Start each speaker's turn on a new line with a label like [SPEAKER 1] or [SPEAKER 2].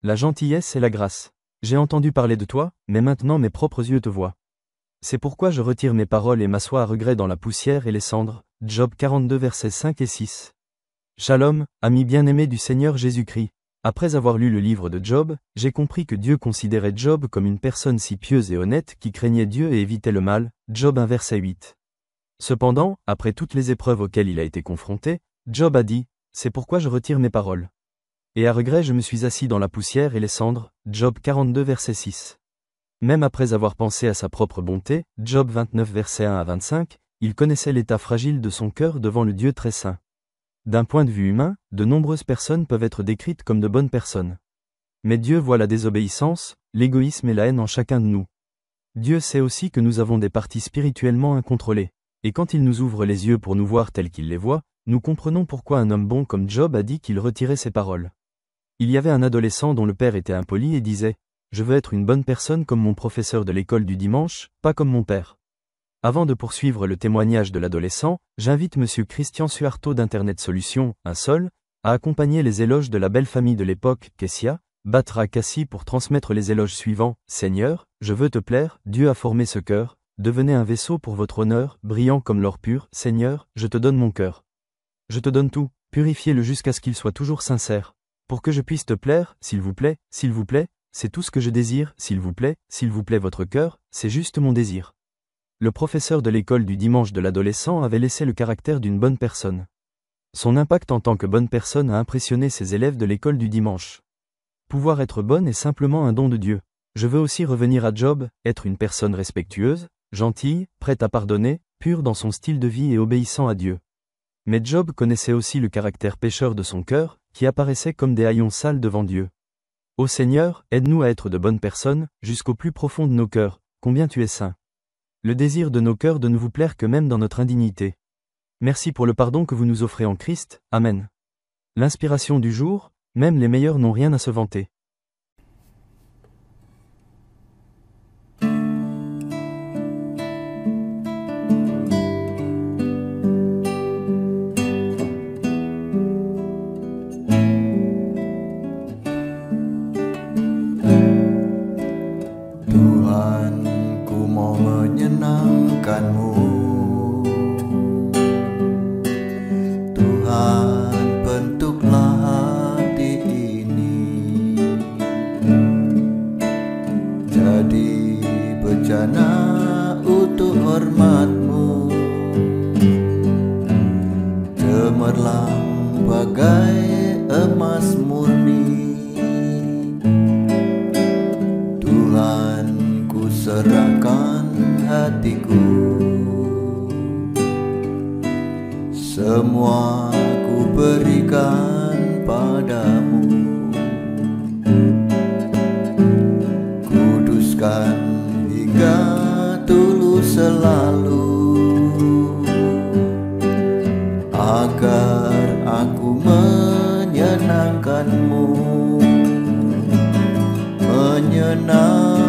[SPEAKER 1] La gentillesse et la grâce. J'ai entendu parler de toi, mais maintenant mes propres yeux te voient. C'est pourquoi je retire mes paroles et m'assois à regret dans la poussière et les cendres. Job 42 versets 5 et 6. Shalom, ami bien-aimé du Seigneur Jésus-Christ. Après avoir lu le livre de Job, j'ai compris que Dieu considérait Job comme une personne si pieuse et honnête qui craignait Dieu et évitait le mal. Job 1 verset 8. Cependant, après toutes les épreuves auxquelles il a été confronté, Job a dit, « C'est pourquoi je retire mes paroles. » Et à regret je me suis assis dans la poussière et les cendres. Job 42 verset 6. Même après avoir pensé à sa propre bonté, Job 29 verset 1 à 25, il connaissait l'état fragile de son cœur devant le Dieu très saint. D'un point de vue humain, de nombreuses personnes peuvent être décrites comme de bonnes personnes. Mais Dieu voit la désobéissance, l'égoïsme et la haine en chacun de nous. Dieu sait aussi que nous avons des parties spirituellement incontrôlées. Et quand il nous ouvre les yeux pour nous voir tels qu'il les voit, nous comprenons pourquoi un homme bon comme Job a dit qu'il retirait ses paroles. Il y avait un adolescent dont le père était impoli et disait « Je veux être une bonne personne comme mon professeur de l'école du dimanche, pas comme mon père. » Avant de poursuivre le témoignage de l'adolescent, j'invite M. Christian Suarto d'Internet Solutions, un seul, à accompagner les éloges de la belle famille de l'époque, Kessia, Batra Kassi pour transmettre les éloges suivants. Seigneur, je veux te plaire, Dieu a formé ce cœur, devenez un vaisseau pour votre honneur, brillant comme l'or pur. Seigneur, je te donne mon cœur. Je te donne tout, purifiez-le jusqu'à ce qu'il soit toujours sincère. Pour que je puisse te plaire, s'il vous plaît, c'est tout ce que je désire, s'il vous plaît, votre cœur, c'est juste mon désir. Le professeur de l'école du dimanche de l'adolescent avait laissé le caractère d'une bonne personne. Son impact en tant que bonne personne a impressionné ses élèves de l'école du dimanche. Pouvoir être bonne est simplement un don de Dieu. Je veux aussi revenir à Job, être une personne respectueuse, gentille, prête à pardonner, pure dans son style de vie et obéissant à Dieu. Mais Job connaissait aussi le caractère pécheur de son cœur, qui apparaissait comme des haillons sales devant Dieu. Ô Seigneur, aide-nous à être de bonnes personnes, jusqu'au plus profond de nos cœurs, combien tu es saint. Le désir de nos cœurs de ne vous plaire que même dans notre indignité. Merci pour le pardon que vous nous offrez en Christ, Amen. L'inspiration du jour, même les meilleurs n'ont rien à se vanter.
[SPEAKER 2] Tuhan, ku mau menyenangkan-Mu. Tuhan, bentuklah hati ini jadi bejana untuk hormat-Mu. Cemerlang bagai emas murni. Tuhan, ku serahkan hatiku, semua ku berikan padamu. Kuduskan hingga tulus selalu, agar aku menyenangkan-Mu, menyenangkan